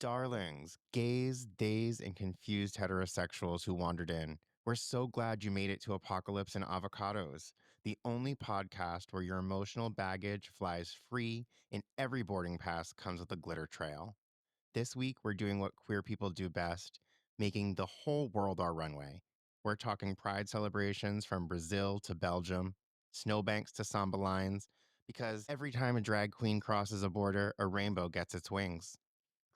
Darlings, gays, days, and confused heterosexuals who wandered in. We're so glad you made it to Apocalypse and Avocados, the only podcast where your emotional baggage flies free and every boarding pass comes with a glitter trail. This week, we're doing what queer people do best, making the whole world our runway. We're talking pride celebrations from Brazil to Belgium, snowbanks to samba lines, because every time a drag queen crosses a border, a rainbow gets its wings.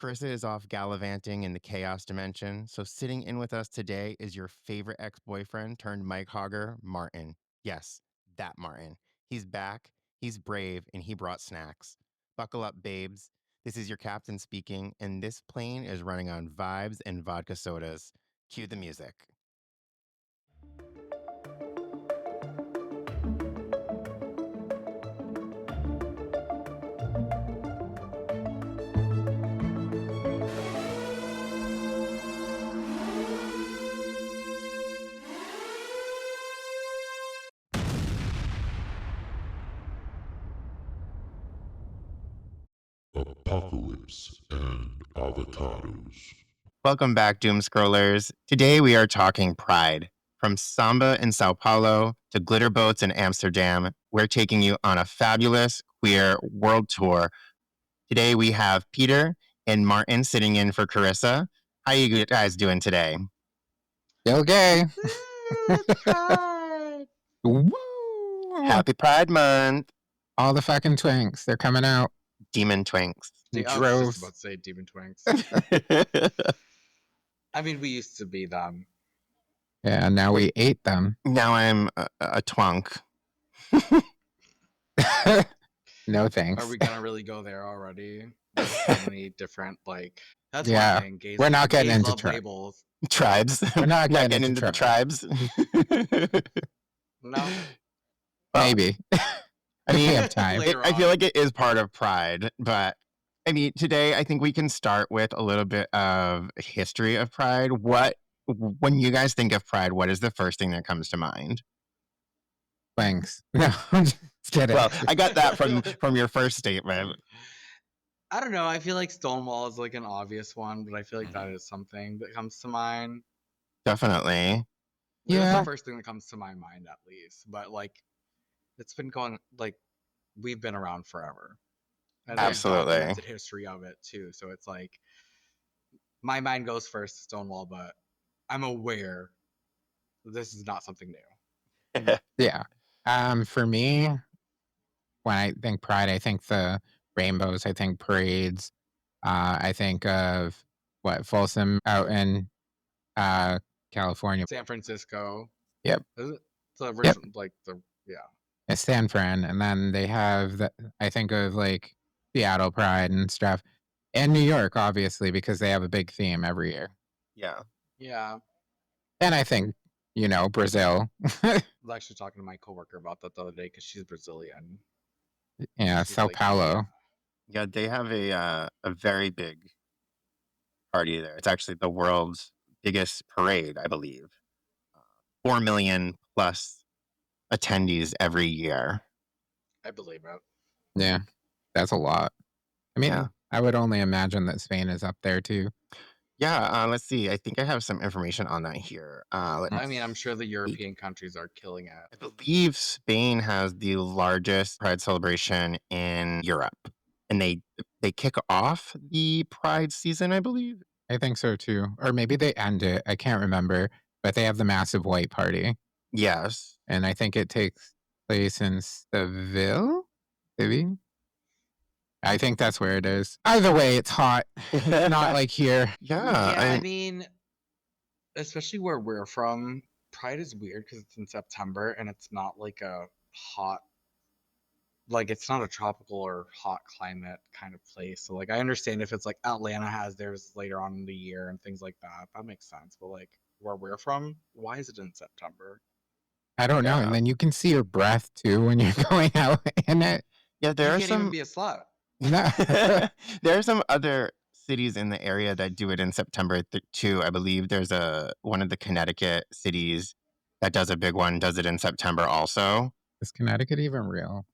Carissa is off gallivanting in the chaos dimension, so sitting in with us today is your favorite ex-boyfriend turned Mike Hogger, Martin. Yes, that Martin. He's back, he's brave, and he brought snacks. Buckle up, babes. This is your captain speaking, and this plane is running on vibes and vodka sodas. Cue the music. Apocalypse and Avocados. Welcome back, Doom Scrollers. Today we are talking pride. From samba in Sao Paulo to glitter boats in Amsterdam, we're taking you on a fabulous queer world tour. Today we have Peter and Martin sitting in for Carissa. How you guys doing today? Still gay. It's Pride. Woo! Happy Pride Month. All the fucking twinks. They're coming out. Demon Twinks. I was Droves. just about to say Demon Twinks. I mean, we used to be them. Yeah, now we ate them. Now I'm a twunk. No thanks. Are we gonna really go there already? There's so many different That's Yeah, one thing. Gays, we're not getting gays into love tri- labels. Tribes. We're not getting into the trouble. tribes. No, Maybe. I mean, we have time. Later I feel on. like it is part of pride, but I mean, today I think we can start with a little bit of history of pride. When you guys think of pride, what is the first thing that comes to mind? Thanks. No, just kidding. Well, I got that from your first statement. I don't know. I feel like Stonewall is like an obvious one, but I feel like that is something that comes to mind. Definitely. That's Yeah. the first thing that comes to my mind, at least. But it's been going we've been around forever. And there's Absolutely. documented history of it too. So it's like my mind goes first to Stonewall, but I'm aware this is not something new. Yeah. For me, when I think pride, I think the rainbows. I think parades. I think of Folsom out in California. San Francisco. Yep. Is it? The original, It's San Fran, and then they have I think of Seattle Pride and stuff, and New York, obviously, because they have a big theme every year. Yeah. Yeah. And I think Brazil. I was actually talking to my coworker about that the other day because she's Brazilian. Yeah, She's Sao like, Paulo. Yeah, they have a very big party there. It's actually the world's biggest parade, I believe. 4 million plus attendees every year. I believe it. Yeah, that's a lot. I mean, Yeah. I would only imagine that Spain is up there too. Yeah, let's see. I think I have some information on that here. I mean, I'm sure the European countries are killing it. I believe Spain has the largest Pride celebration in Europe, and they kick off the Pride season, I believe. I think so too. Or maybe they end it. I can't remember. But they have the massive white party. Yes. And I think it takes place in Seville, maybe? I think that's where it is. Either way, it's hot. Not like here. Yeah. I mean, especially where we're from, Pride is weird because it's in September and it's not like a hot, it's not a tropical or hot climate kind of place. So I understand if it's like Atlanta has theirs later on in the year and things like that. That makes sense. But where we're from, why is it in September? I don't know. Yeah. And then you can see your breath too when you're going out in it. Yeah, there You are can't even some. be a slut. No. There are some other cities in the area that do it in September too. I believe there's one of the Connecticut cities that does a big one, does it in September also. Is Connecticut even real?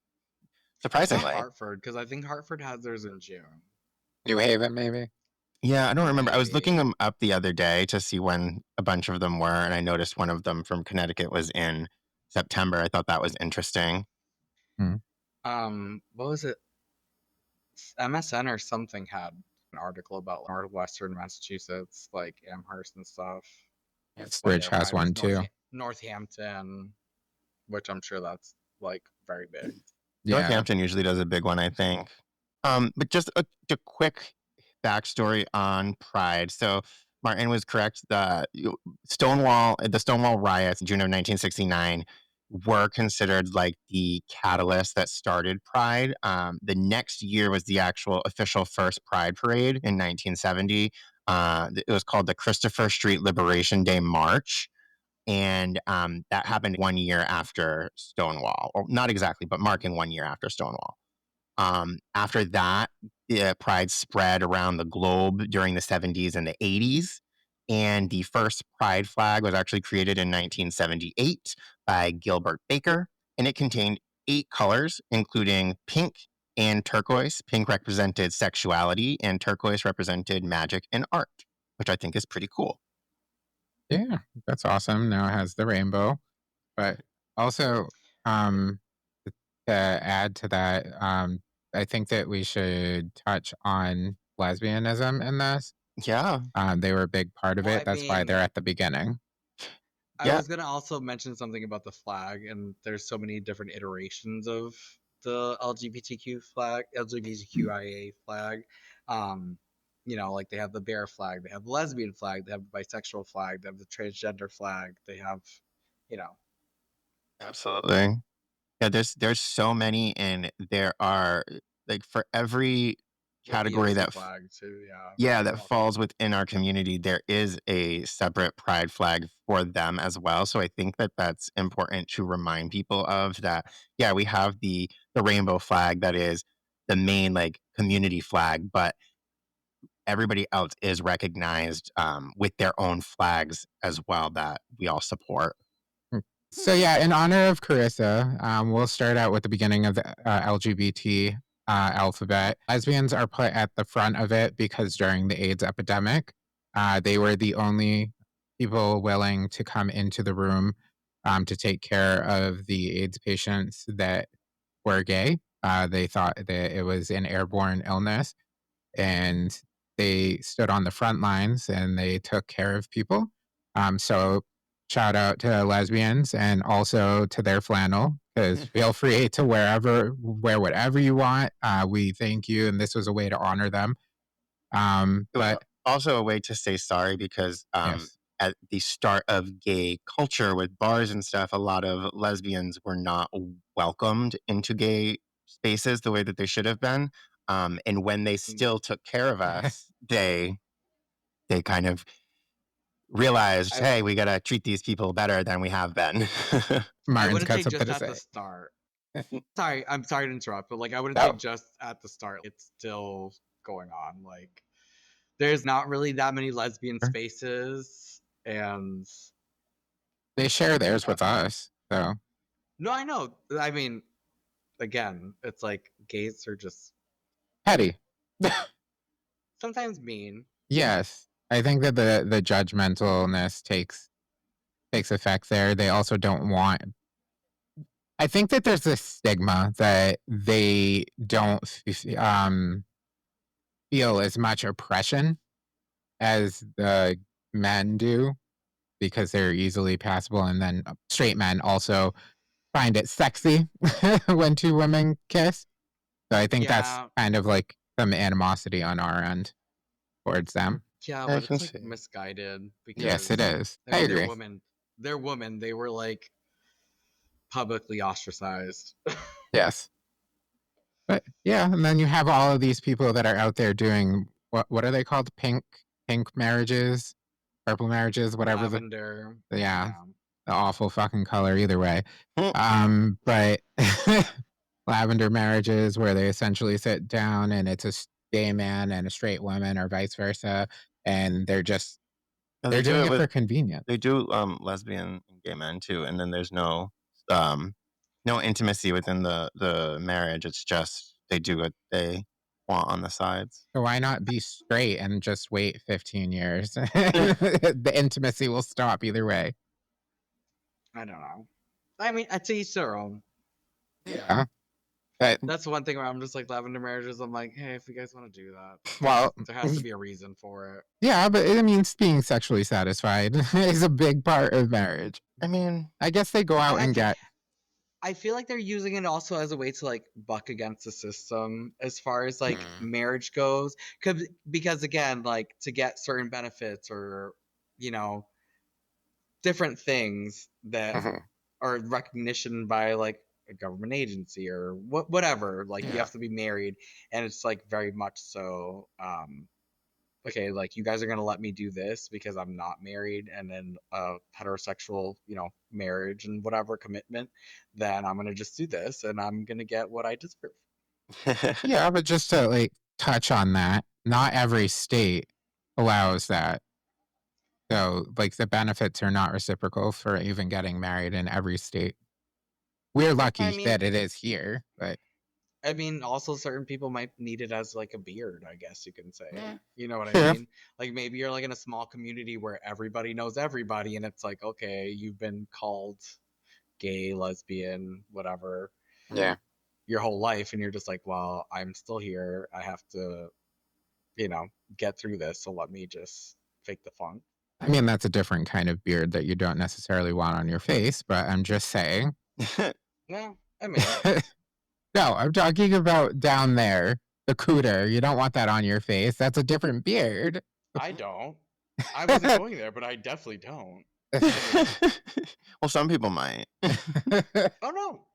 Surprisingly. Hartford, because I think Hartford has theirs in June. New Haven, maybe? Yeah, I don't remember. I was looking maybe. them up the other day to see when a bunch of them were, and I noticed one of them from Connecticut was in September. I thought that was interesting. Hmm. What was it? MSN or something had an article about Northwestern Massachusetts, like Amherst and stuff. When Ridge their has pride was one too. Northampton, which I'm sure that's like very big. Yeah. Northampton usually does a big one, I think. But just a quick backstory on Pride. So Martin was correct. The Stonewall riots in June of 1969 were considered like the catalyst that started Pride. The next year was the actual official first Pride parade in 1970. It was called the Christopher Street Liberation Day March. And that happened 1 year after Stonewall, or not exactly, but marking 1 year after Stonewall. After that, Pride spread around the globe during the 70s and the 80s. And the first Pride flag was actually created in 1978 by Gilbert Baker. And it contained 8 colors, including pink and turquoise. Pink represented sexuality, and turquoise represented magic and art, which I think is pretty cool. Yeah, that's awesome. Now it has the rainbow. But also, to add to that, I think that we should touch on lesbianism in this. Yeah. They were a big part of Well, it. I That's why mean, they're at the beginning. I Yeah. was gonna also mention something about the flag, and there's so many different iterations of the LGBTQ flag, LGBTQIA flag. Like they have the bear flag, they have the lesbian flag, they have the bisexual flag, they have the transgender flag, they have, you know, Absolutely. Yeah, there's so many, and there are like for every the category POC that flag too. yeah, There's that multiple. falls within our community, there is a separate pride flag for them as well. So I think that that's important to remind people of that. Yeah, we have the rainbow flag that is the main like community flag, but everybody else is recognized with their own flags as well that we all support. So yeah, in honor of Carissa, we'll start out with the beginning of the LGBT alphabet. Lesbians are put at the front of it because during the AIDS epidemic, they were the only people willing to come into the room to take care of the AIDS patients that were gay. They thought that it was an airborne illness, and they stood on the front lines and they took care of people. So shout out to lesbians and also to their flannel, because feel free to wear whatever you want. We thank you, and this was a way to honor them. It was But also a way to say sorry because yes, at the start of gay culture with bars and stuff, a lot of lesbians were not welcomed into gay spaces the way that they should have been. And when they still took care of us, they kind of realized, I hey, we gotta treat these people better than we have been. I Martin's wouldn't got say something just to at the say. start. I'm sorry to interrupt, but like I wouldn't say No, just at the start. It's still going on. Like there's not really that many lesbian spaces, and they share theirs with us. So no, I know. I mean, again, it's like gays are just petty. sometimes mean. Yes, I think that the judgmentalness takes effect there. They also don't want. I think that there's this stigma that they don't feel as much oppression as the men do because they're easily passable, and then straight men also find it sexy when two women kiss. So I think that's Yeah, kind of like some animosity on our end towards them. yeah, I but can it's like see. misguided Yes, it because is. I I mean they're agree. women. They're women. They were like publicly ostracized. Yes. But yeah, and then you have all of these people that are out there doing what are they called? Pink marriages, purple marriages, whatever Lavender. yeah, Yeah. the awful fucking color either way. Hmm. But lavender marriages where they essentially sit down and it's a gay man and a straight woman or vice versa, and No, they're they do doing it it with for convenience. they do lesbian and gay men too, and then there's um no intimacy within the marriage. It's just they do what they want on the sides. So why not be straight and just wait 15 years? The intimacy will stop either way. I don't know. I mean, to each their own. Yeah. But, That's one thing where I'm just like lavender marriages. I'm like, hey, if you guys want to do that, well, there has to be a reason for it. yeah, but it means being sexually satisfied is a big part of marriage. I mean, I guess they go out and get. I feel like they're using it also as a way to like buck against the system as far as like marriage goes, because again, like to get certain benefits or different things that are recognition by like a government agency or whatever. Like you have to be married, and it's like very much so. Okay, like you guys are gonna let me do this because I'm not married, and then heterosexual, marriage and whatever commitment, then I'm gonna just do this, and I'm gonna get what I deserve. Yeah, but just to like touch on that, not every state allows that. So like the benefits are not reciprocal for even getting married in every state. We're lucky that it is here, but I mean, also certain people might need it as like a beard, I guess you can say. You know what Yeah. I mean? Like maybe you're like in a small community where everybody knows everybody, and it's like, okay, you've been called gay, lesbian, whatever, your whole life, and you're just like, well, I'm still here. I have to, get through this. So let me just fake the funk. I mean, that's a different kind of beard that you don't necessarily want on your face, but I'm just saying. Yeah, I mean, No, I'm talking about down there, the cooter. You don't want that on your face. That's a different beard. I don't. I wasn't going there, but I definitely don't. Well, some people might. Oh no.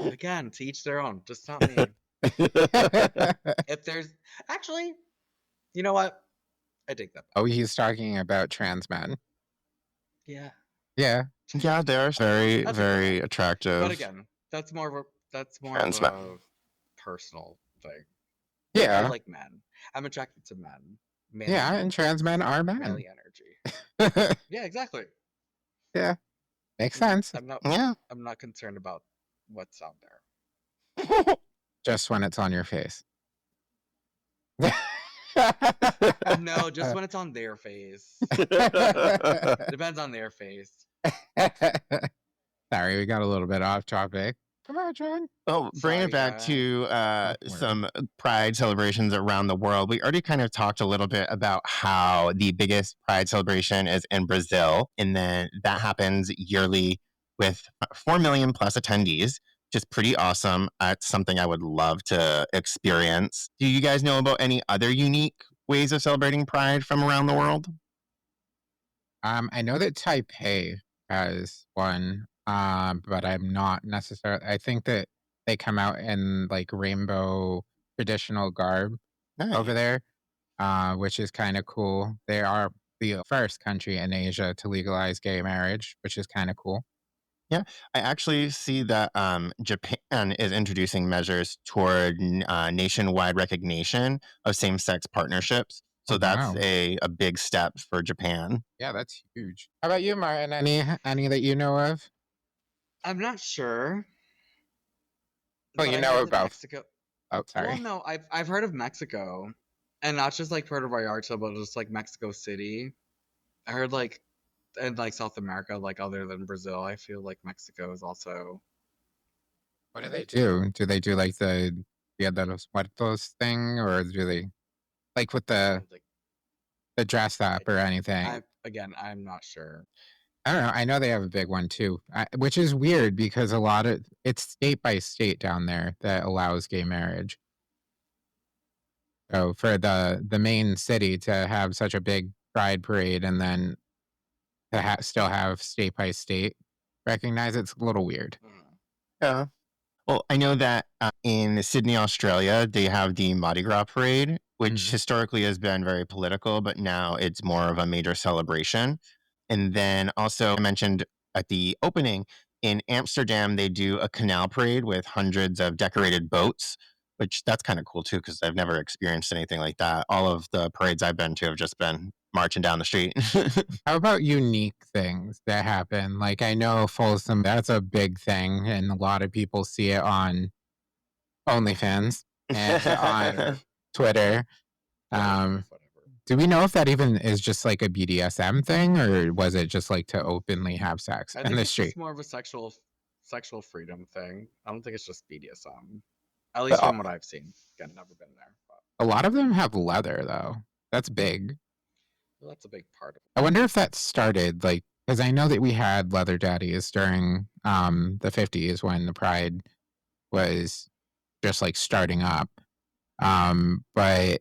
Again, to each their own. Just not me. If there's actually, you know what? I take that back. Oh, he's talking about trans men. Yeah. Yeah. Yeah, they're very, That's very attractive. But again, that's more of Trans a personal thing. Yeah. I like men. I'm attracted to men. Yeah, and trans men are men. Manly energy. Yeah, exactly. Yeah. Makes sense. I'm not concerned about what's out there. Just when it's on your face. No, just when it's on their face. Depends on their face. Sorry, we got a little bit off topic. Come on, John. Well, bring it back to some Pride celebrations around the world. We already kind of talked a little bit about how the biggest Pride celebration is in Brazil, and then that happens yearly with 4 million plus attendees, which is pretty awesome. It's something I would love to experience. Do you guys know about any other unique ways of celebrating Pride from around the world? I know that Taipei has one, but I'm not necessarily. I think that they come out in like rainbow traditional garb over there, which is kind of cool. They are the first country in Asia to legalize gay marriage, which is kind of cool. Yeah, I actually see that Japan is introducing measures toward nationwide recognition of same-sex partnerships. So that's a big step for Japan. Yeah, that's huge. How about you, Martin? Any that you know of? I'm not sure. Well, you know about Mexico. Oh, sorry. Well, no, I've heard of Mexico, and not just like Puerto Vallarta, but just like Mexico City. I heard like in like South America, like other than Brazil, I feel like Mexico is also. What do they do? Do they do like the Dia de los Muertos thing, or do they like with the dress up or anything? I'm not sure. I don't know. I know they have a big one too, which is weird because a lot of it's state by state down there that allows gay marriage. So for the main city to have such a big pride parade and then to still have state by state recognize it's a little weird. Yeah. Well, I know that in Sydney, Australia, they have the Mardi Gras parade, which historically has been very political, but now it's more of a major celebration. And then also I mentioned at the opening in Amsterdam, they do a canal parade with hundreds of decorated boats, which that's kind of cool too, because I've never experienced anything like that. All of the parades I've been to have just been marching down the street. How about unique things that happen? Like I know Folsom, that's a big thing, and a lot of people see it on OnlyFans. and on Twitter. Whatever. Do we know if that even is just like a BDSM thing, or was it just like to openly have sex I in think the it's street? just more of a sexual freedom thing. I don't think it's just BDSM. At But least from what I've seen. Again, never been there. But a lot of them have leather though. That's big. well, that's a big part of it. I wonder if that started like because I know that we had leather daddies during the 50s when the Pride was just like starting up. But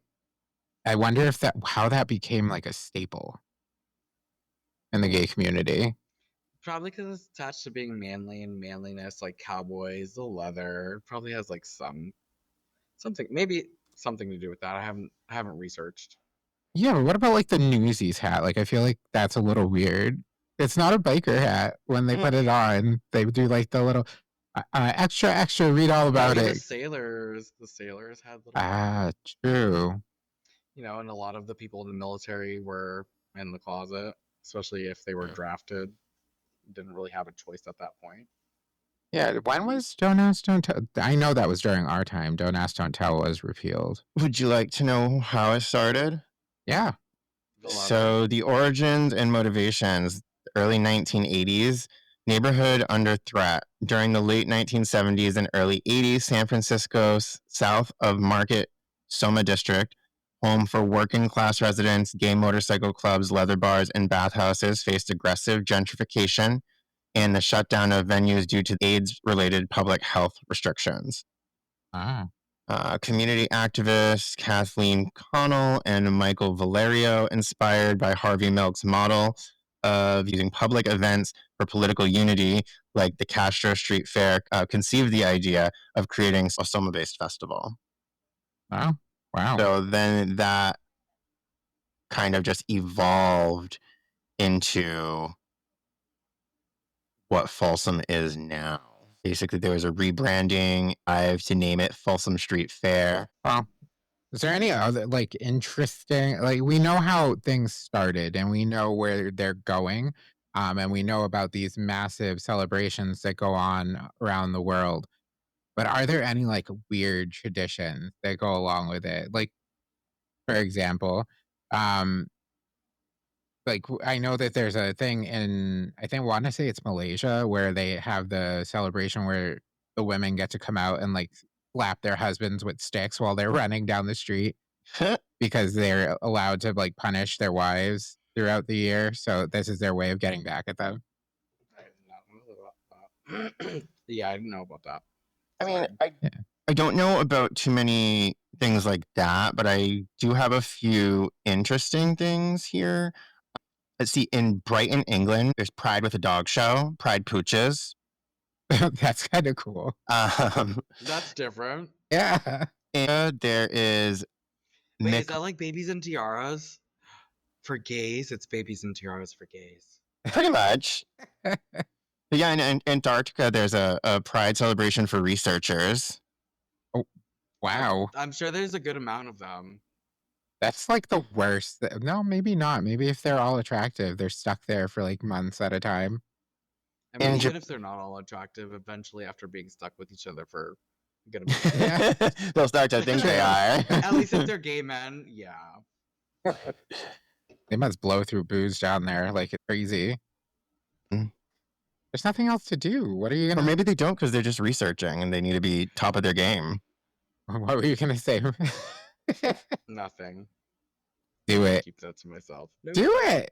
I wonder if how that became like a staple in the gay community. Probably because it's attached to being manly and manliness, like cowboys, the leather. Probably has like maybe something to do with that. I haven't researched. Yeah, but what about like the Newsies hat? Like I feel like that's a little weird. It's not a biker hat. When they put it on, they do like the little extra. Read all about Maybe it. the sailors had little. Ah, true. And a lot of the people in the military were in the closet, especially if they were drafted. Didn't really have a choice at that point. Yeah, when was Don't Ask, Don't Tell? I know that was during our time. Don't Ask, Don't Tell was repealed. Would you like to know how it started? Yeah. So the origins and motivations, early 1980s, neighborhood under threat. During the late 1970s and early 80s, San Francisco, south of Market Soma District, home for working class residents, gay motorcycle clubs, leather bars, and bathhouses, faced aggressive gentrification and the shutdown of venues due to AIDS-related public health restrictions. Ah. Community activists Kathleen Connell and Michael Valerio, inspired by Harvey Milk's model of using public events for political unity, like the Castro Street Fair, conceived the idea of creating a Soma-based festival. Oh, wow. So then that kind of just evolved into what Folsom is now. Basically, there was a rebranding. I have to name it Folsom Street Fair. Well, is there any other like interesting? Like we know how things started, and we know where they're going, and we know about these massive celebrations that go on around the world. But are there any like weird traditions that go along with it? Like, for example, um, like I know that there's a thing in want to say it's Malaysia where they have the celebration where the women get to come out and like slap their husbands with sticks while they're running down the street because they're allowed to like punish their wives throughout the year. So this is their way of getting back at them. I did not know about that. Yeah, I didn't know about that. I mean, I don't know about too many things like that, but I do have a few interesting things here. Let's see, in Brighton, England, there's Pride with a Dog show, Pride Pooches. That's kind of cool. That's different. Yeah. And there is... Wait, is that like Babies and Tiaras? For gays, it's Babies and Tiaras for gays. Pretty much. But yeah, in Antarctica, there's a Pride celebration for researchers. Oh, wow. I'm sure there's a good amount of them. That's like the worst. No, maybe not. Maybe if they're all attractive, they're stuck there for like months at a time. I mean, even if they're not all attractive, eventually after being stuck with each other for a good amount of time, they'll start to think they are. At least if they're gay men, yeah. They must blow through booze down there like it's crazy. There's nothing else to do. What are you going to... Or maybe they don't because they're just researching and they need to be top of their game. What were you going to say? Nothing. Do it. Keep that to myself. Nope. Do it.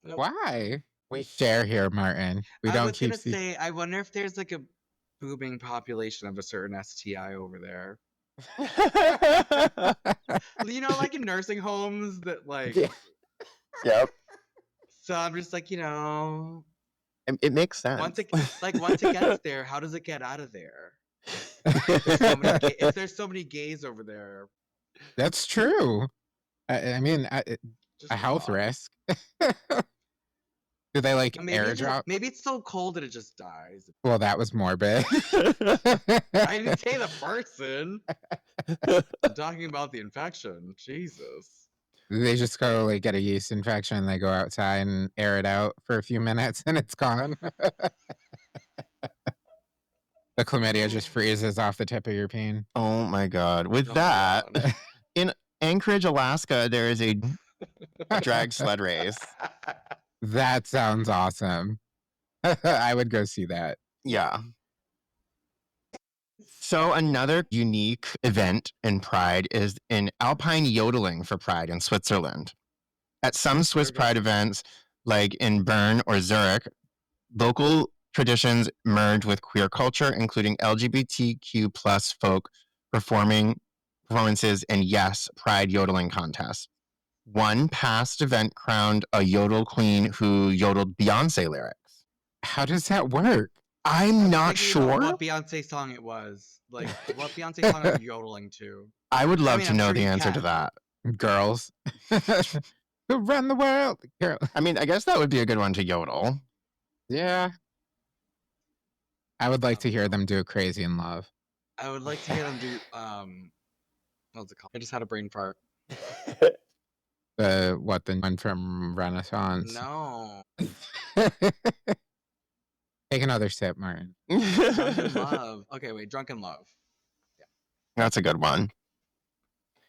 Nope. Why? We share here, Martin. We don't keep... I was going to say, I wonder if there's like a booming population of a certain STI over there. You know, like in nursing homes that like... Yeah. Yep. So I'm just like, it makes sense. Once it gets there, how does it get out of there? If there's so many gays over there. That's true. I mean, a health risk. Do they like airdrop? Maybe it's so cold that it just dies. Well, that was morbid. I didn't say the person. I'm talking about the infection. Jesus. They just go like get a yeast infection. They go outside and air it out for a few minutes, and it's gone. The chlamydia just freezes off the tip of your peen. Oh my God. With Oh my that, God. in Anchorage, Alaska, there is a drag sled race. That sounds awesome. I would go see that. Yeah. So another unique event in Pride is in alpine yodeling for Pride in Switzerland. At some Swiss Pride events, like in Bern or Zurich, local traditions merge with queer culture, including LGBTQ plus folk performances and yes, Pride yodeling contests. One past event crowned a yodel queen who yodeled Beyonce lyrics. How does that work? I'm not Thinking about sure. what Beyonce song it was. Like, what Beyonce song are you yodeling to? I would love to I'm know sure the you answer to can. that. Girls. Who run the world? Girl. I mean, I guess that would be a good one to yodel. Yeah. I would like to hear them do Crazy in Love. I would like to hear them do what's it called? I just had a brain fart. The one from Renaissance? No. Take another sip, Martin. Drunken Love. Okay, wait, Drunken Love. That's a good one.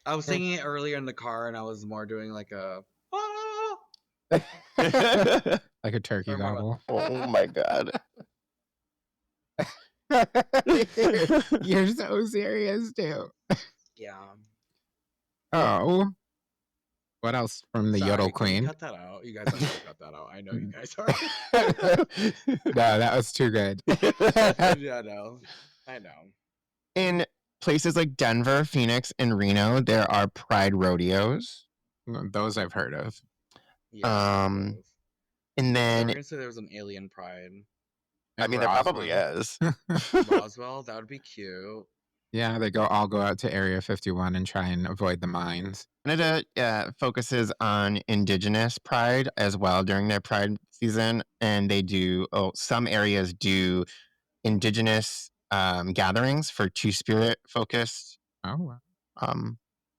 I was singing it earlier in the car, and I was more doing like a Like a turkey Or more gobble. Oh my God. You're so serious, too. yeah. Oh. What else from the Sorry, Yodel can we Queen? cut that out. You guys have to cut that out. I know you guys are. No, that was too good. Yeah, no. I know. In places like Denver, Phoenix, and Reno, there are Pride rodeos. Those I've heard of. Yeah. And I was then, gonna say there was an alien pride. I mean, there probably is. Roswell, that would be cute. Yeah, they all go out to Area 51 and try and avoid the mines. Canada focuses on Indigenous Pride as well during their Pride season, and they do. Some areas do Indigenous gatherings for Two-Spirit focused Oh, wow.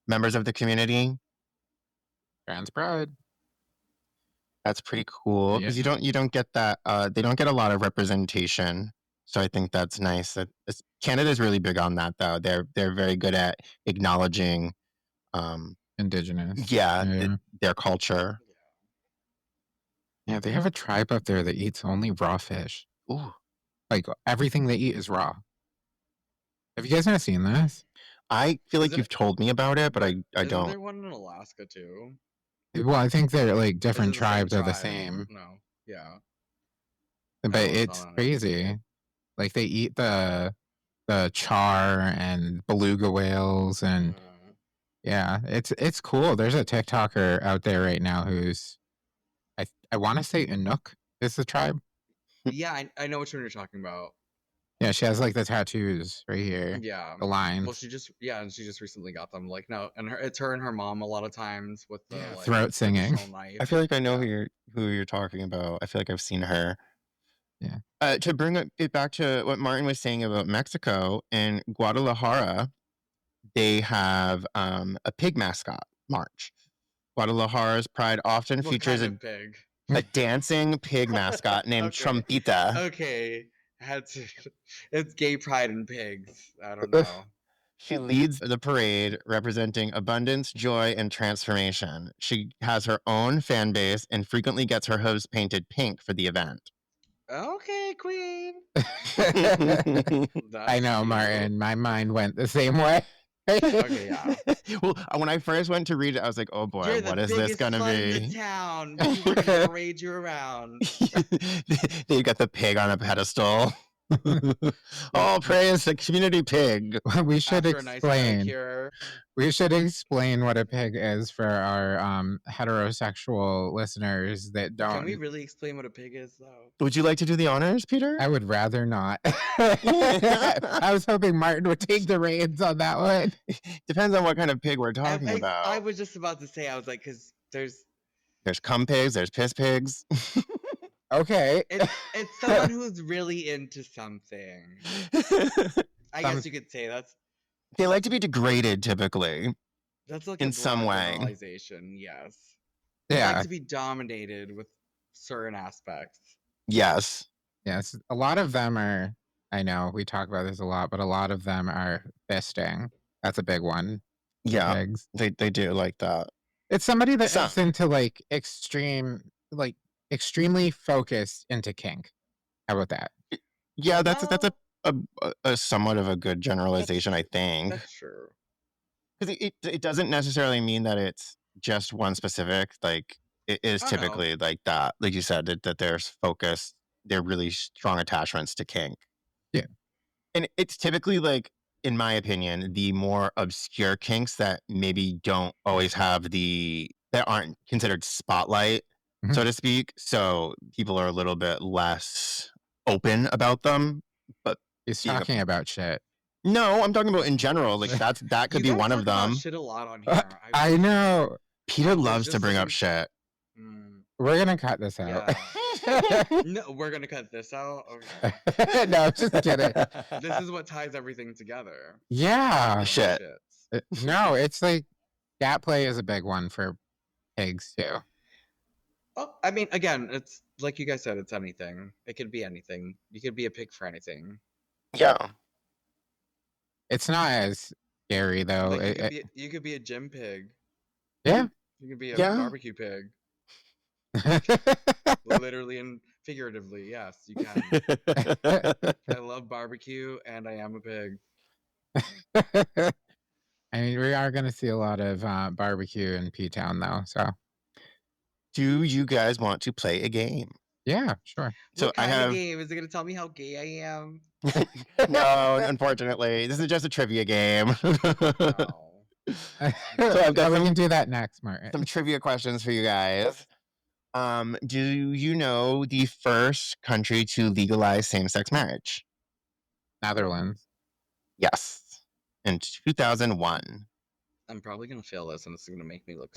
members of the community. Trans Pride. That's pretty cool because Yeah. you don't get that. They don't get a lot of representation, so I think that's nice. Canada's really big on that, though. They're very good at acknowledging Indigenous. their culture. Yeah, they have a tribe up there that eats only raw fish. Ooh. Like, everything they eat is raw. Have you guys not seen this? I feel like you've told me about it, but I Isn't don't. there one in Alaska too? Well, I think they're like different Is it the same tribes are the tribe? same. No. Yeah. But I was it's on it. crazy. Like, they eat the char and beluga whales and yeah, it's cool. There's a TikToker out there right now who's I want to say Inuk is the tribe. Yeah, I know which one you're talking about. Yeah, she has like the tattoos right here. Yeah. The lines. Well, she just recently got them. Like, no, and it's her and her mom a lot of times with the like, throat singing. traditional knife. I feel like I know who you're talking about. I feel like I've seen her. Yeah. To bring it back to what Martin was saying about Mexico, in Guadalajara, they have a pig mascot march. Guadalajara's Pride often features kind of pig? a dancing pig mascot named Okay. Trumpita. Okay, it's gay pride and pigs. I don't know. She leads the parade representing abundance, joy, and transformation. She has her own fan base and frequently gets her hooves painted pink for the event. Okay, queen. I know, cute. Martin. My mind went the same way. Okay, yeah. Well, when I first went to read it, I was like, "Oh boy, what is this gonna be?" In the town. We're gonna parade you around. You got the pig on a pedestal. All praise the community pig. We should After a nice explain. pedicure. We should explain what a pig is for our heterosexual listeners that don't. Can we really explain what a pig is, though? Would you like to do the honors, Peter? I would rather not. I was hoping Martin would take the reins on that one. Depends on what kind of pig we're talking about. I was just about to say, I was like, because there's cum pigs, there's piss pigs. Okay. It's someone who's really into something. I guess you could say they like to be degraded typically. That's like in a some way. generalization, yes. Yeah. They like to be dominated with certain aspects. Yes. Yes. A lot of them are, I know we talk about this a lot, but a lot of them are fisting. That's a big one. Yeah, Pigs. they do like that. It's somebody that Some. is into like extremely focused into kink. How about that? Yeah, that's Well, a somewhat of a good generalization, I think. that's true. Because it doesn't necessarily mean that it's just one specific. Like it is Oh, no. typically like that. Like you said, that there's focus. They're really strong attachments to kink. Yeah. And it's typically like, in my opinion, the more obscure kinks that maybe don't always have that aren't considered spotlight, so Mhm. to speak. So people are a little bit less open about them. But He's being talking about shit. no, I'm talking about in general. Like that could You be guys one talk of about them. shit a lot on here. I know. Peter was loves to just bring up looking- shit. We're gonna cut this out. Yeah. No, we're gonna cut this out. Okay. No, just kidding. This is what ties everything together. Yeah. Shit. No, it's like gat play is a big one for pigs too. Oh, I mean, again, it's like you guys said, it's anything. It could be anything. You could be a pig for anything. Yeah. It's not as scary though. Like you could be a gym pig. Yeah. You could be a Yeah. barbecue pig. Literally and figuratively, yes, you can. I love barbecue and I am a pig. I mean, we are going to see a lot of barbecue in P-Town though. So, Do you guys want to play a game? yeah, sure. So What kind of game? Is it going to tell me how gay I am? No, unfortunately, this is just a trivia game. No. So I've got we some- can do that next, Martin. Some trivia questions for you guys. Do you know the first country to legalize same-sex marriage? Netherlands. Yes, in 2001. I'm probably going to fail this and it's going to make me look.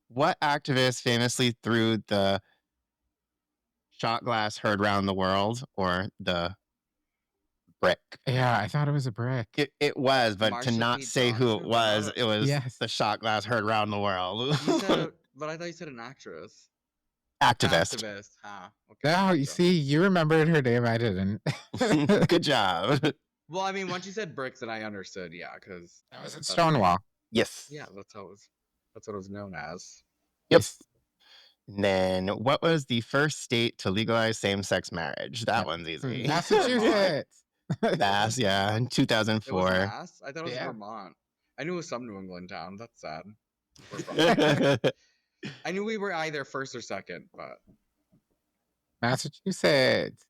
What activist famously threw the shot glass heard round the world, or the brick? Yeah, I thought it was a brick. It was, but Marsha to not P. say who it Johnson? was, it was Yes. the shot glass heard round the world. You said, but I thought you said an actress. Activist. Activist. Huh. Okay. No, you gotcha. see, you remembered her name. I didn't. Good job. Well, I mean, once you said bricks, then I understood. Yeah, because That was at Stonewall. Yes. yeah, that's what it was known as. Yep. And then, what was the first state to legalize same-sex marriage? That one's easy. Massachusetts. Mass, yeah, in It was 2004. Mass. I thought it was Yeah. Vermont. I knew it was some New England town. That's sad. We're from- I knew we were either first or second, but Massachusetts.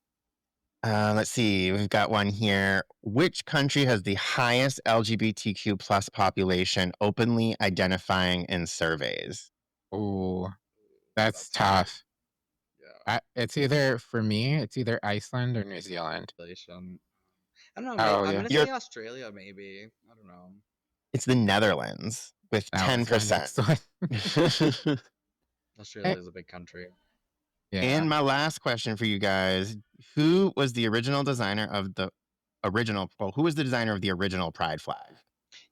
Let's see. We've got one here. Which country has the highest LGBTQ plus population openly identifying in surveys? Ooh, that's hard. tough. Yeah. It's either, for me, it's either Iceland or New Zealand. Population. I don't know. Oh, I'm yeah. gonna say Australia, maybe. I don't know. It's the Netherlands with That was my 10%. next one. Australia is a big country. Yeah. And my last question for you guys: who was the original designer of the original? Well, who was the designer of the original Pride flag?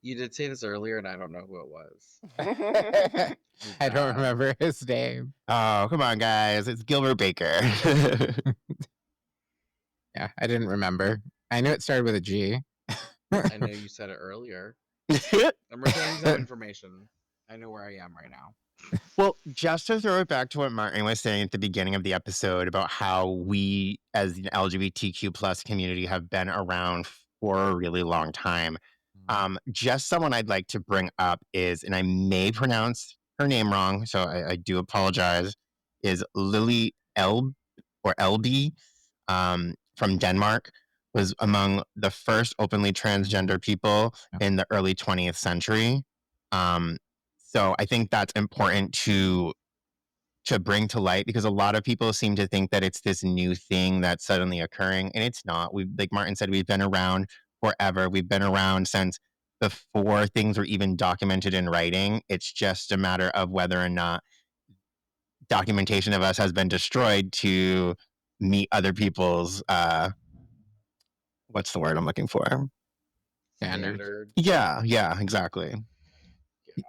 You did say this earlier, and I don't know who it was. I don't remember his name. Oh, come on, guys! It's Gilbert Baker. Yeah, I didn't remember. I knew it started with a G. I know you said it earlier. I'm returning some information. I know where I am right now. Well, just to throw it back to what Martin was saying at the beginning of the episode about how we, as an LGBTQ plus community, have been around for a really long time. Just someone I'd like to bring up is, and I may pronounce her name wrong, so I do apologize, is Lily Elb or LB from Denmark, was among the first openly transgender people in the early 20th century. So I think that's important to bring to light, because a lot of people seem to think that it's this new thing that's suddenly occurring, and it's not. We've, like Martin said, we've been around forever. We've been around since before things were even documented in writing. It's just a matter of whether or not documentation of us has been destroyed to meet other people's what's the word I'm looking for? Standard. Yeah, exactly.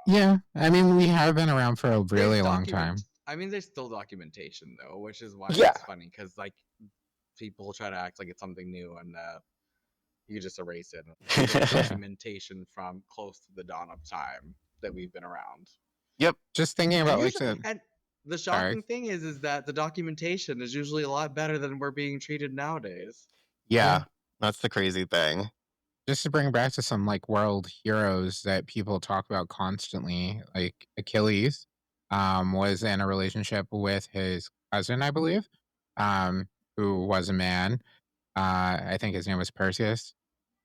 Yeah, I mean, we have been around for a really There's long time. I mean, there's still documentation though, which is why Yeah. it's funny, because like people try to act like it's something new, and You could just erase it. There's documentation from close to the dawn of time that we've been around. Yep. Just thinking And, about the shocking thing is that the documentation is usually a lot better than we're being treated nowadays. Yeah, that's the crazy thing. Just to bring back to some like world heroes that people talk about constantly, like Achilles, was in a relationship with his cousin, I believe, who was a man. I think his name was Perseus.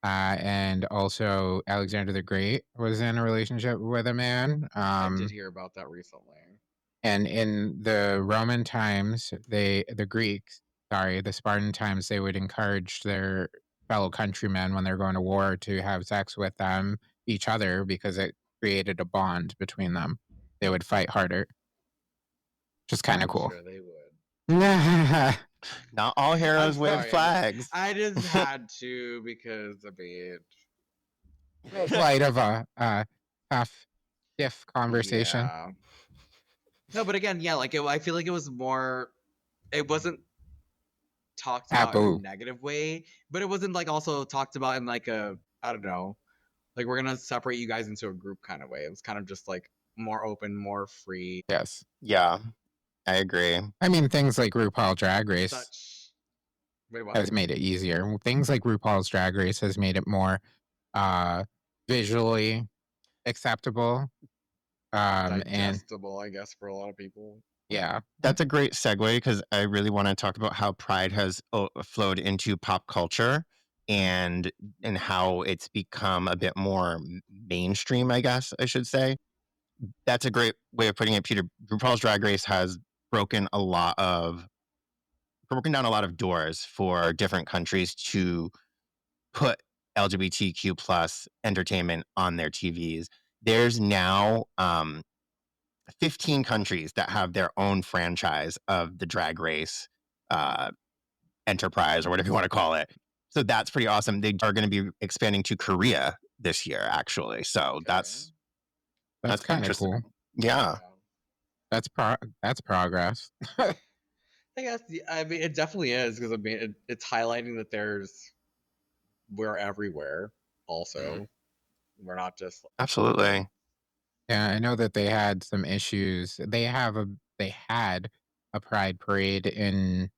And also Alexander the Great was in a relationship with a man. I did hear about that recently. And in the Roman times, the Spartan times, they would encourage their fellow countrymen when they're going to war to have sex with each other, because it created a bond between them. They would fight harder. Just kind of cool. Sure, they would. Not all heroes wave flags. I just had to, because I mean, light of a tough, stiff conversation. Yeah. No, but again, yeah, like I feel like it was more. It wasn't talked about in a negative way, but it wasn't like also talked about in like a, I don't know, like we're gonna separate you guys into a group kind of way. It was kind of just like more open, more free. Yes. Yeah, I agree. I mean, things like RuPaul Drag Race has made it easier. Things like RuPaul's Drag Race has made it more visually acceptable. Digestible, I guess, for a lot of people. Yeah. That's a great segue, because I really want to talk about how Pride has flowed into pop culture and how it's become a bit more mainstream, I guess I should say. That's a great way of putting it, Peter. RuPaul's Drag Race has broken down a lot of doors for different countries to put LGBTQ plus entertainment on their TVs. There's now 15 countries that have their own franchise of the Drag Race enterprise, or whatever you want to call it. So that's pretty awesome. They are going to be expanding to Korea this year, actually. So that's kind of cool. Yeah. That's progress. I guess. I mean, it definitely is, because I mean, it's highlighting that we're everywhere. Also, we're not just absolutely. Yeah, I know that they had some issues. They had a pride parade in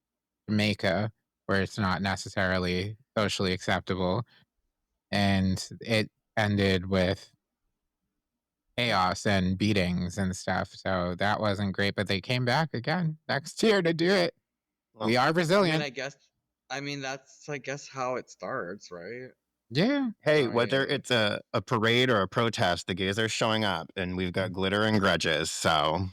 Jamaica where it's not necessarily socially acceptable, and it ended with chaos and beatings and stuff. So that wasn't great, but they came back again next year to do it. Well, we are resilient. I mean, that's how it starts, right? Yeah. Hey, whether it's a parade or a protest, the gays are showing up, and we've got glitter and grudges. So,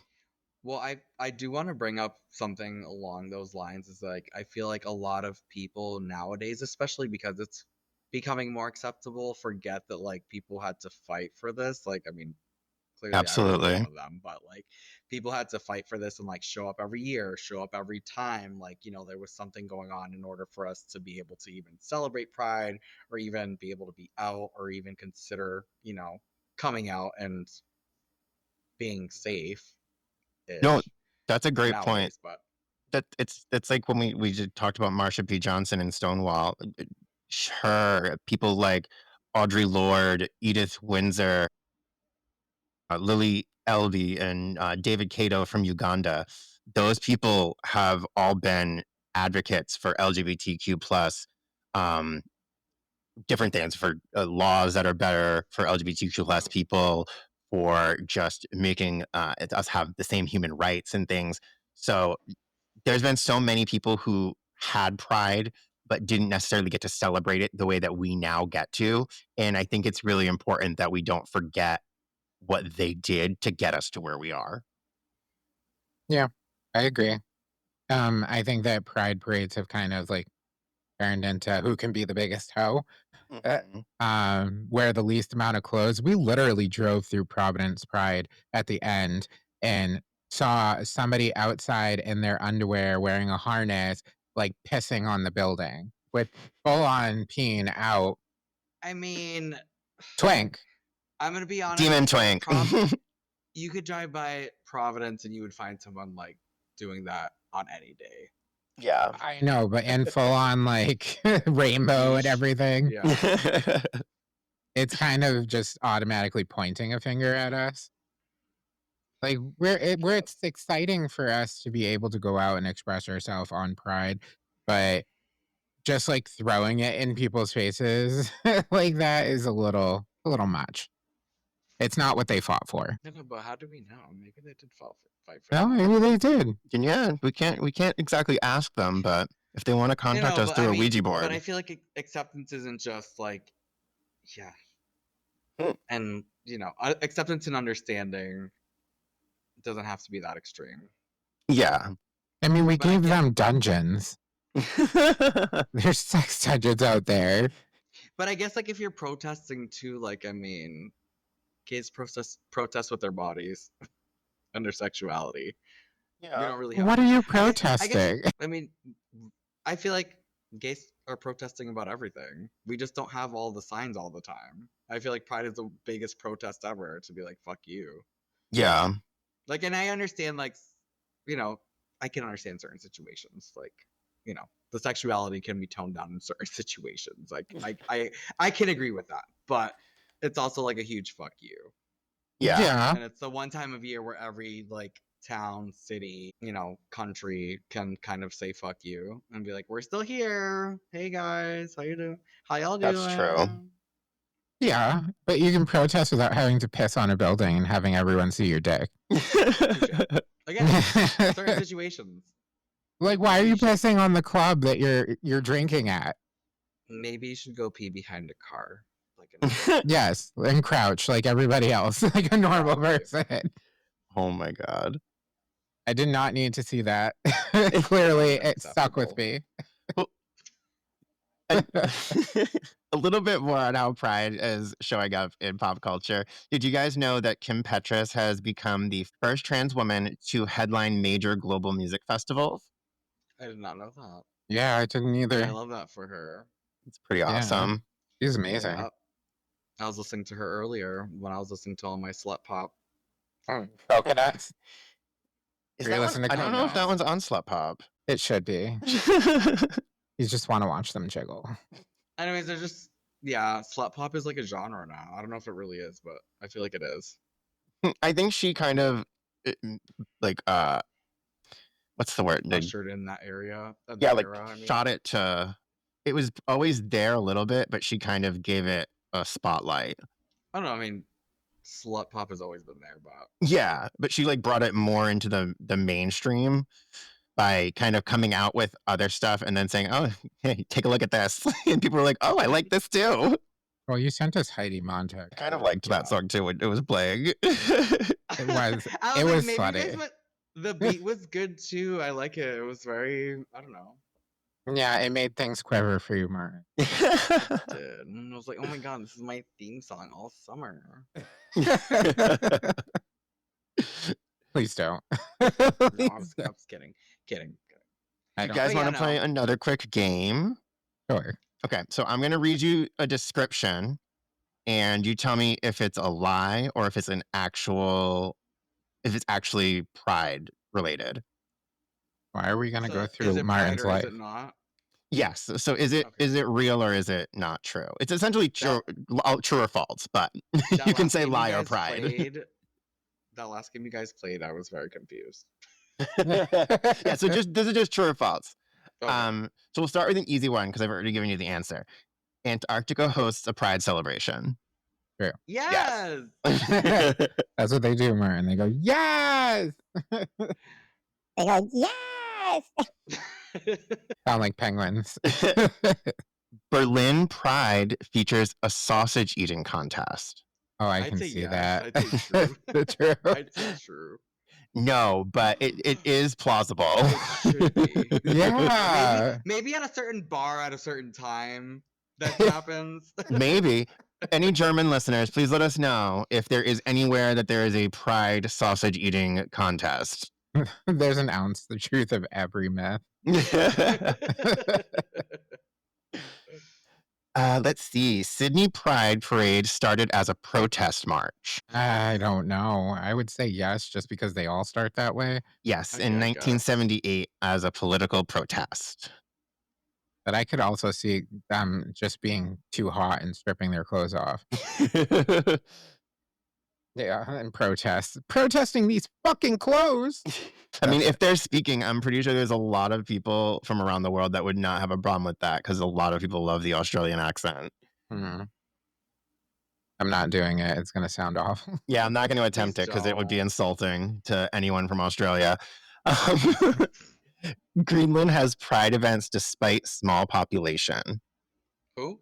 well, I do want to bring up something along those lines. Is like, I feel like a lot of people nowadays, especially because it's becoming more acceptable, forget that like people had to fight for this. Like, I mean, clearly absolutely, I was one of them, but like people had to fight for this and like show up every year, show up every time. Like, you know, there was something going on in order for us to be able to even celebrate Pride, or even be able to be out, or even consider, you know, coming out and being safe. No, that's a great point. But it's like when we just talked about Marsha P. Johnson and Stonewall. Sure, people like Audre Lorde, Edith Windsor, Lily Elvey, and David Kato from Uganda. Those people have all been advocates for LGBTQ plus different things, for laws that are better for LGBTQ plus people, for just making us have the same human rights and things. So there's been so many people who had Pride but didn't necessarily get to celebrate it the way that we now get to. And I think it's really important that we don't forget what they did to get us to where we are. Yeah, I agree. I think that pride parades have kind of like turned into who can be the biggest hoe, wear the least amount of clothes. We literally drove through Providence Pride at the end and saw somebody outside in their underwear wearing a harness, like pissing on the building with full on peeing out. I mean, twink. I'm gonna be honest. Demon twink. You could drive by Providence and you would find someone like doing that on any day. Yeah. I know, but in full on like rainbow and Yeesh. everything, Yeah. it's kind of just automatically pointing a finger at us. Like where it's exciting for us to be able to go out and express ourselves on Pride, but just like throwing it in people's faces like that is a little much. It's not what they fought for. No, but how do we know? Maybe they did fight for No, that. maybe they did. And yeah, we can't exactly ask them, but if they want to contact us but through I a mean, Ouija board. But I feel like acceptance isn't just like, yeah. And, acceptance and understanding doesn't have to be that extreme. Yeah. I mean, we But I gave get- them dungeons. There's sex dungeons out there. But I guess like if you're protesting too, like, I mean, gays protest with their bodies and their sexuality. Yeah. We don't really have. What are you I protesting? mean, I feel like gays are protesting about everything. We just don't have all the signs all the time. I feel like Pride is the biggest protest ever to be like, fuck you. Yeah. Like, and I understand, like, I can understand certain situations. Like, the sexuality can be toned down in certain situations. Like, I can agree with that. But it's also like a huge fuck you. Yeah. And it's the one time of year where every like town, city, country can kind of say fuck you and be like, we're still here. Hey guys, how you doing? How y'all doing? That's true. Yeah, but you can protest without having to piss on a building and having everyone see your dick. Again, certain situations. Like, why are you pissing on the club that you're drinking at? Maybe you should go pee behind a car. Yes, and crouch like everybody else, like a normal person. Oh my god. I did not need to see that. Clearly, it stuck with me. A little bit more on how Pride is showing up in pop culture. Did you guys know that Kim Petras has become the first trans woman to headline major global music festivals? I did not know that. Yeah, I didn't either. I love that for her. It's pretty awesome. She's amazing. Yeah. I was listening to her earlier when I was listening to all my slut pop. Coconuts. Is Are you that listening one, to I don't know if that Coconuts? one's on Slut Pop. It should be. You just want to watch them jiggle. Anyways, they're just slut pop is like a genre now. I don't know if it really is, but I feel like it is. I think she kind of like what's the word? Ushered in that area. Shot it to. It was always there a little bit, but she kind of gave it a spotlight. I don't know. I mean, slut pop has always been there, but yeah, but she like brought it more into the mainstream by kind of coming out with other stuff and then saying, "Oh, hey, take a look at this," and people were like, "Oh, I like this too." Well, you sent us Heidi Montag. I kind of liked that song too when it was playing. It was. It was funny. The beat was good too. I like it. It was very. I don't know. Yeah, it made things quiver for you, Martin. It did. And I was like, oh my god, this is my theme song all summer. Please don't. No, I'm just kidding. Kidding. You guys want to play another quick game? Sure. Okay, so I'm going to read you a description, and you tell me if it's a lie or if it's actually Pride related. Why are we going to go Is through it Martin's Pride or life? Is it not? Yes. So is it real or is it not true? It's essentially true or false, but you can say lie or Pride. That last game you guys played, I was very confused. Yeah. So this is just true or false. Okay. So we'll start with an easy one because I've already given you the answer. Antarctica hosts a Pride celebration. True. Yes. That's what they do, Martin. They go, yes. They go, yes! Sound like penguins. Berlin Pride features a sausage eating contest. Oh, I I'd can say see yes. that. I'd say true. True. I'd say true. No, but it is plausible. It should be. Yeah. Maybe at a certain bar at a certain time that happens. Maybe. Any German listeners, please let us know if there is anywhere that there is a Pride sausage eating contest. There's an ounce the truth of every myth. Let's see. Sydney Pride Parade started as a protest march. I don't know. I would say yes, just because they all start that way. Yes, Okay, in I guess. 1978 as a political protest. But I could also see them just being too hot and stripping their clothes off. Yeah, and protesting these fucking clothes. I mean, if they're speaking, I'm pretty sure there's a lot of people from around the world that would not have a problem with that because a lot of people love the Australian accent. I'm not doing it. It's going to sound awful. Yeah, I'm not going to attempt Please it because it would be don't. insulting to anyone from Australia. Greenland has pride events despite small population. Who?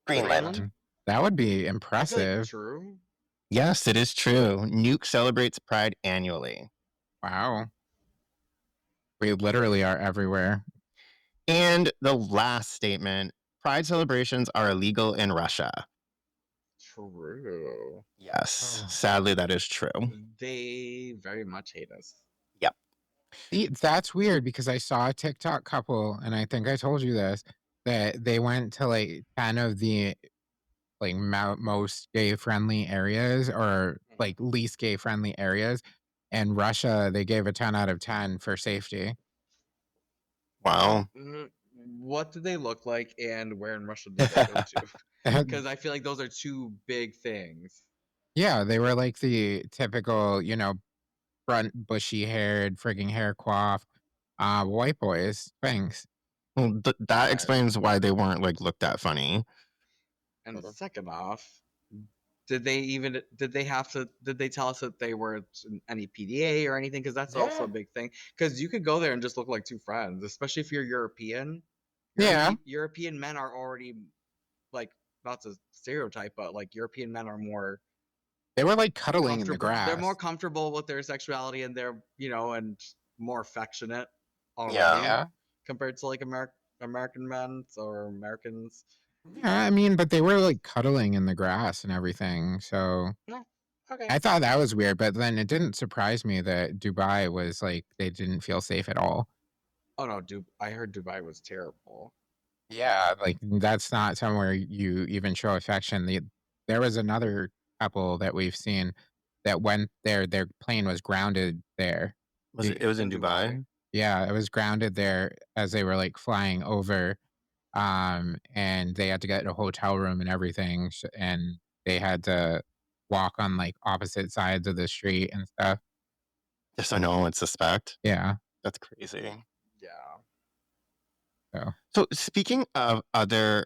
Greenland. That would be I feel like impressive. true. Yes, it is true. Nuke celebrates pride annually. Wow. We literally are everywhere. And the last statement, pride celebrations are illegal in Russia. True. Yes, sadly that is true. They very much hate us. Yep. See, that's weird because I saw a TikTok couple, and I think I told you this, that they went to like 10 of the like most gay friendly areas or like least gay friendly areas. And Russia, they gave a 10 out of 10 for safety. Wow. What do they look like, and where in Russia did they go to? Because I feel like those are two big things. Yeah, they were like the typical, front bushy haired, frigging hair coif, white boys. Thanks. Well, that Right. explains why they weren't like looked at funny. And second off, did they tell us that they were any PDA or anything? Because that's also a big thing. Because you could go there and just look like two friends, especially if you're European. Yeah. European men are already like, not to stereotype, but like European men are more They were like cuddling in the grass. They're more comfortable with their sexuality, and they're and more affectionate already. Yeah. Compared to like American men or Americans. Yeah, I mean, but they were like cuddling in the grass and everything. So Okay. I thought that was weird, but then it didn't surprise me that Dubai was like they didn't feel safe at all. Oh no, I heard Dubai was terrible. Yeah, like that's not somewhere you even show affection. There was another couple that we've seen that went there. Their plane was grounded there. It was in Dubai? Yeah, it was grounded there as they were like flying over, and they had to get a hotel room and everything, and they had to walk on like opposite sides of the street and stuff. Just so no one would suspect. Yeah, that's crazy. Yeah. So speaking of other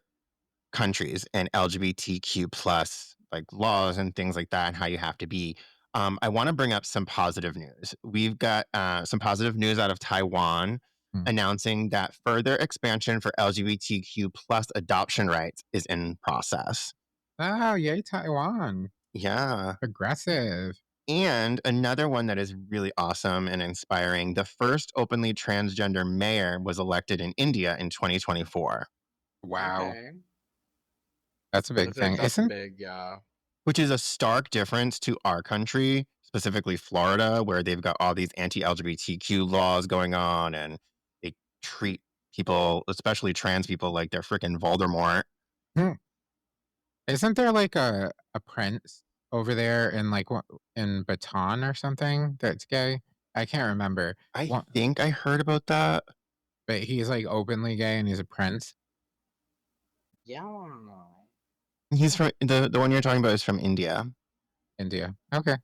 countries and LGBTQ plus like laws and things like that and how you have to be, I want to bring up some positive news. We've got some positive news out of Taiwan announcing that further expansion for LGBTQ plus adoption rights is in process. Oh, yay, Taiwan. Yeah. Aggressive. And another one that is really awesome and inspiring, the first openly transgender mayor was elected in India in 2024. Wow. Okay. That's a big thing. That's big, yeah. Which is a stark difference to our country, specifically Florida, where they've got all these anti-LGBTQ laws going on and they treat people, especially trans people, like they're freaking Voldemort. Isn't there like a prince over there in like in Baton or something that's gay? I can't remember. I think I heard about that. But he's like openly gay and he's a prince. Yeah. He's from the one you're talking about is from India. India. Okay.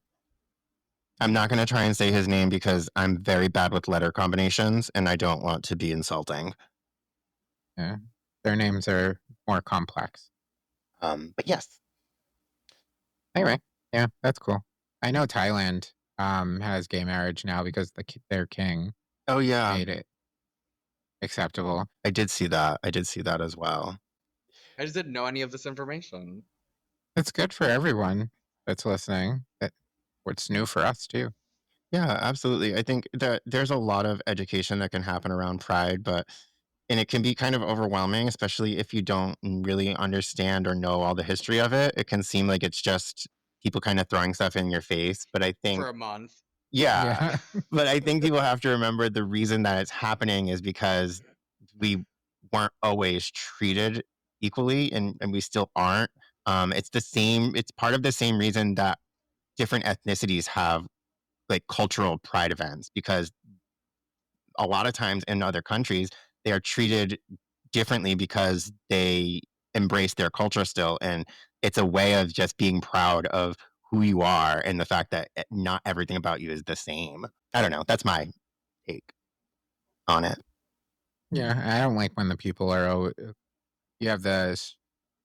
I'm not going to try and say his name because I'm very bad with letter combinations and I don't want to be insulting. Yeah. Their names are more complex. But yes. Anyway, yeah, that's cool. I know Thailand has gay marriage now because their king made it acceptable. I did see that. As well. I just didn't know any of this information. It's good for everyone that's listening. What's new for us too. Yeah, absolutely. I think that there's a lot of education that can happen around Pride, and it can be kind of overwhelming, especially if you don't really understand or know all the history of it. It can seem like it's just people kind of throwing stuff in your face, but I think for a month. Yeah. But I think people have to remember the reason that it's happening is because we weren't always treated equally, and we still aren't. It's part of the same reason that different ethnicities have like cultural pride events, because a lot of times in other countries they are treated differently because they embrace their culture still, and it's a way of just being proud of who you are and the fact that not everything about you is the same. I don't know, that's my take on it. Yeah, I don't like when the people are. You have the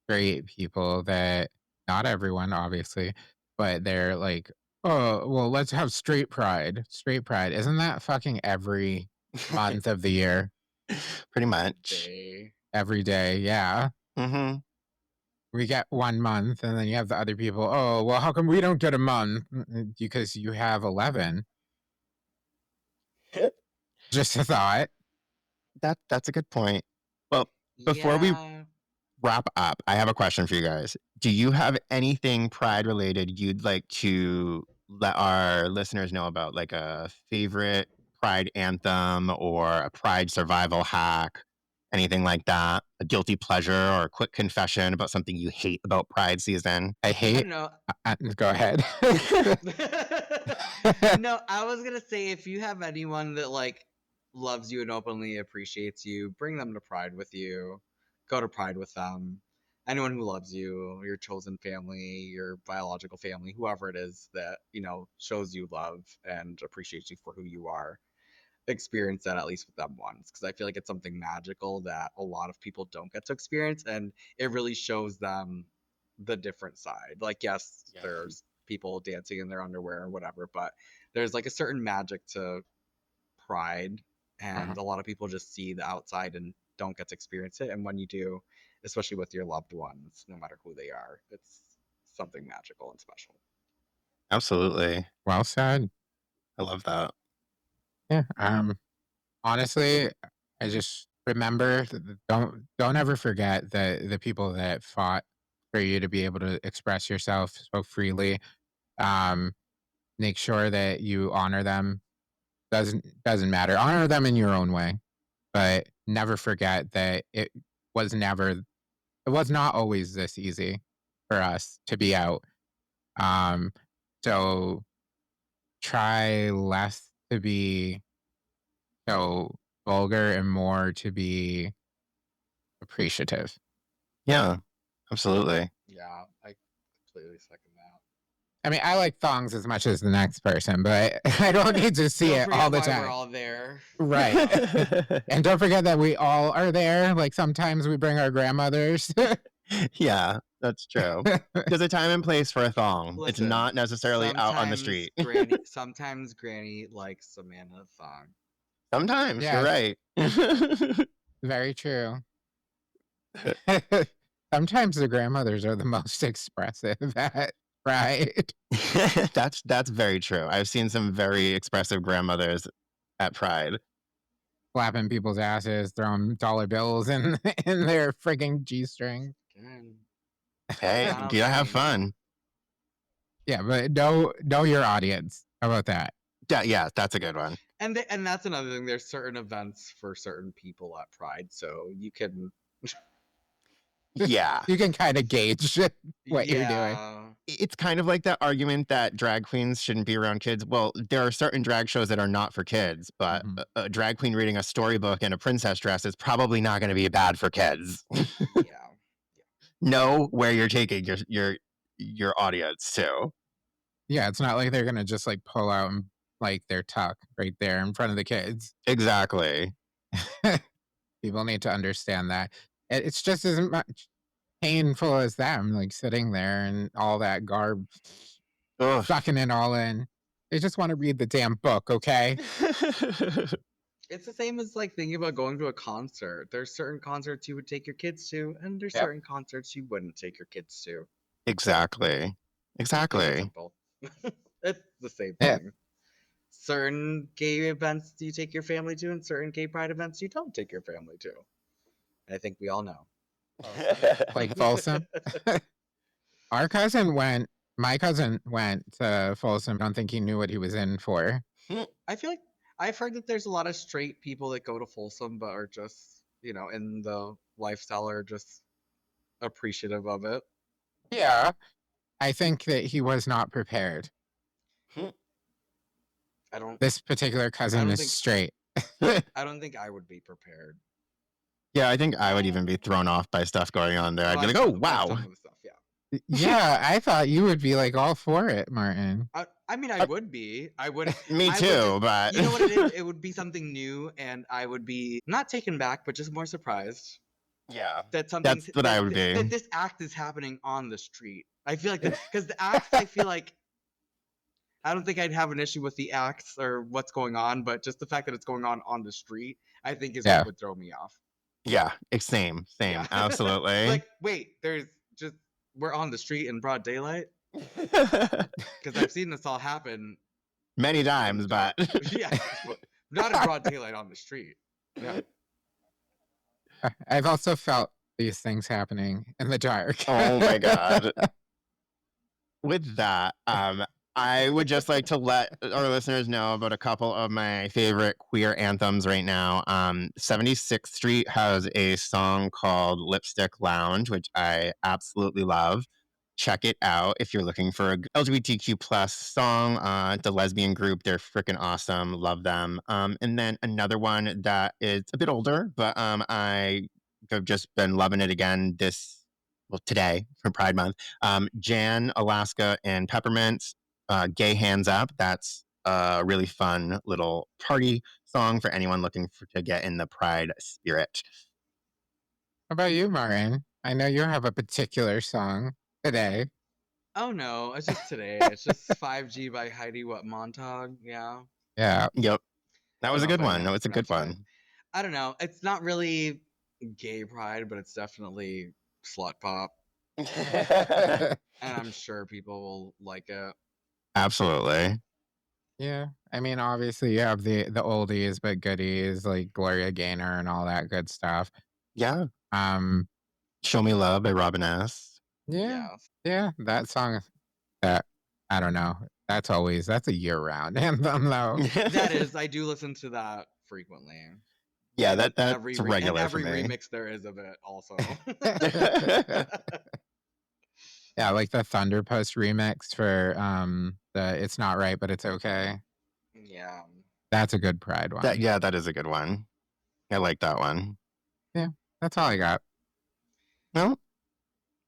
straight people that, not everyone, obviously, but they're like, oh, well, let's have straight pride. Straight pride. Isn't that fucking every month of the year? Pretty much. Day. Every day. Yeah. Mm-hmm. We get 1 month, and then you have the other people, oh, well, how come we don't get a month? Because you have 11. Just a thought. That's a good point. Well, before we Yeah. wrap up, I have a question for you guys. Do you have anything pride related you'd like to let our listeners know about, like a favorite pride anthem or a pride survival hack, anything like that? A guilty pleasure or a quick confession about something you hate about pride season? I I hate. don't know. Go ahead. No, I was gonna say, if you have anyone that like loves you and openly appreciates you, bring them to Pride with you. Go to Pride with them. Anyone who loves you, your chosen family, your biological family, whoever it is that, shows you love and appreciates you for who you are, experience that at least with them once, because I feel like it's something magical that a lot of people don't get to experience, and it really shows them the different side. Like, yes, Yeah. there's people dancing in their underwear or whatever, but there's like a certain magic to pride, and a lot of people just see the outside and don't get to experience it. And when you do, especially with your loved ones, no matter who they are, it's something magical and special. Absolutely. Well said. I love that. Yeah. Honestly, I just remember don't ever forget the people that fought for you to be able to express yourself so freely. Um, Make sure that you honor them. Doesn't matter. Honor them in your own way, but never forget that it was not always this easy for us to be out. Um, so try less to be so vulgar and more to be appreciative. Yeah, absolutely. Yeah, I completely second that. I mean, I like thongs as much as the next person, but I don't need to see Don't it forget all the why time. we're all there. Right. And don't forget that we all are there. Like sometimes we bring our grandmothers. Yeah, that's true. There's a time and place for a thong. It's Listen, not necessarily out on the street. Sometimes Granny likes Samantha thong. Sometimes, you're Yes. right. Very true. Sometimes the grandmothers are the most expressive at Pride. That's very true. I've seen some very expressive grandmothers at Pride. Slapping people's asses, throwing dollar bills in their frigging G-string. Hey, Not you gotta have okay. fun. Yeah, but know your audience. How about that? Yeah, that's a good one. And that's another thing. There's certain events for certain people at Pride, so you can. Yeah. You can kind of gauge what you're doing. It's kind of like that argument that drag queens shouldn't be around kids. Well, there are certain drag shows that are not for kids, but a drag queen reading a storybook in a princess dress is probably not going to be bad for kids. Yeah. Know where you're taking your audience to. Yeah, it's not like they're gonna just like pull out and like their tuck right there in front of the kids. Exactly. People need to understand that. It's just as much painful as them, like sitting there and all that garb, Ugh. sucking it all in. They just want to read the damn book, okay? It's the same as like thinking about going to a concert. There's certain concerts you would take your kids to, and there's certain concerts you wouldn't take your kids to. Exactly. Exactly. Simple. It's the same Yeah. thing. Certain gay events you take your family to, and certain gay pride events you don't take your family to. I think we all know. Like Folsom. My cousin went to Folsom. I don't think he knew what he was in for. I feel like I've heard that there's a lot of straight people that go to Folsom, but are just, in the lifestyle, or just appreciative of it. Yeah. I think that he was not prepared. I don't. This particular cousin don't is think- straight. I don't think I would be prepared. Yeah, I think I would even be thrown off by stuff going on there. I'd be like, oh, by wow. some of the stuff, yeah. Yeah, I thought you would be like all for it, Martin. I mean, I would be. I would. Me I would too, just- but You know what it is? It would be something new, and I would be not taken back, but just more surprised yeah, that something. that's what I would be. That this act is happening on the street. I feel like because the acts, I feel like. I don't think I'd have an issue with the acts or what's going on, but just the fact that it's going on the street, I think is Yeah. what would throw me off. Yeah, same, Yeah. absolutely. Like, wait, we're on the street in broad daylight? Because I've seen this all happen. Many times, but Yeah, not in broad daylight on the street. Yeah. I've also felt these things happening in the dark. Oh my God. With that, I would just like to let our listeners know about a couple of my favorite queer anthems right now. 76th Street has a song called Lipstick Lounge, which I absolutely love. Check it out if you're looking for a LGBTQ plus song. The lesbian group, they're freaking awesome. Love them. And then another one that is a bit older, but I have just been loving it again today for Pride Month. Jan, Alaska, and Peppermint. Gay Hands Up. That's a really fun little party song for anyone looking to get in the Pride spirit. How about you, Martin? I know you have a particular song today. Oh no, it's just today. It's just 5G by Heidi Montague. Yeah. Yeah. Yep. That was a good one. No, No, it's a good one. I don't know. It's not really gay pride, but it's definitely slut pop. And I'm sure people will like it. Absolutely. Yeah. I mean, obviously you have the oldies but goodies like Gloria Gaynor and all that good stuff. Yeah. Um Show Me Love by Robin S. Yeah. Yeah. That song that I don't know. That's a year-round anthem though. That is, I do listen to that frequently. Yeah, that's every regular every for me. remix there is of it also. Yeah, like the Thunder Post remix for the It's Not Right But It's Okay. Yeah. That's a good Pride one. That is a good one. I like that one. Yeah, that's all I got. Well,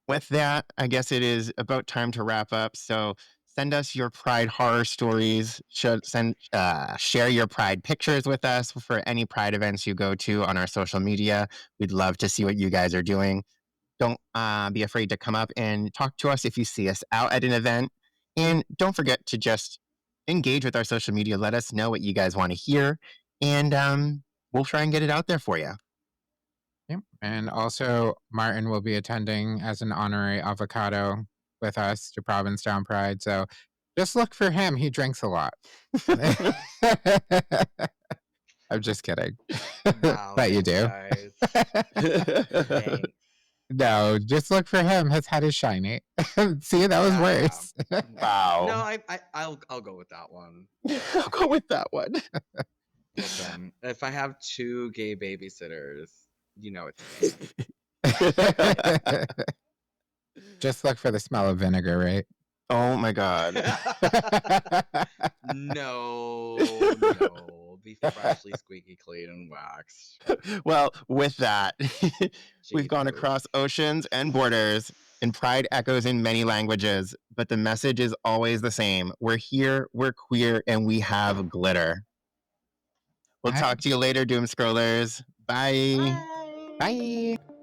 with that, I guess it is about time to wrap up. So send us your Pride horror stories. Share your Pride pictures with us for any Pride events you go to on our social media. We'd love to see what you guys are doing. Don't be afraid to come up and talk to us if you see us out at an event. And don't forget to just engage with our social media. Let us know what you guys want to hear. And we'll try and get it out there for you. Yep. And also, Martin will be attending as an honorary avocado with us to Provincetown Pride. So just look for him. He drinks a lot. I'm just kidding. Wow, But you do. Thanks. No, just look for him. His head is shiny. See, that was worse. Wow. No, I'll go with that one. I'll go with that one. Listen, if I have 2 gay babysitters, you know it's me. Just look for the smell of vinegar, right? Oh my God. No. Be freshly squeaky clean and waxed. Well, with that, we've gone Jesus. across oceans and borders, and Pride echoes in many languages, but the message is always the same. We're here, we're queer, and we have glitter. We'll Bye. talk to you later, Doom Scrollers. Bye. Bye. Bye.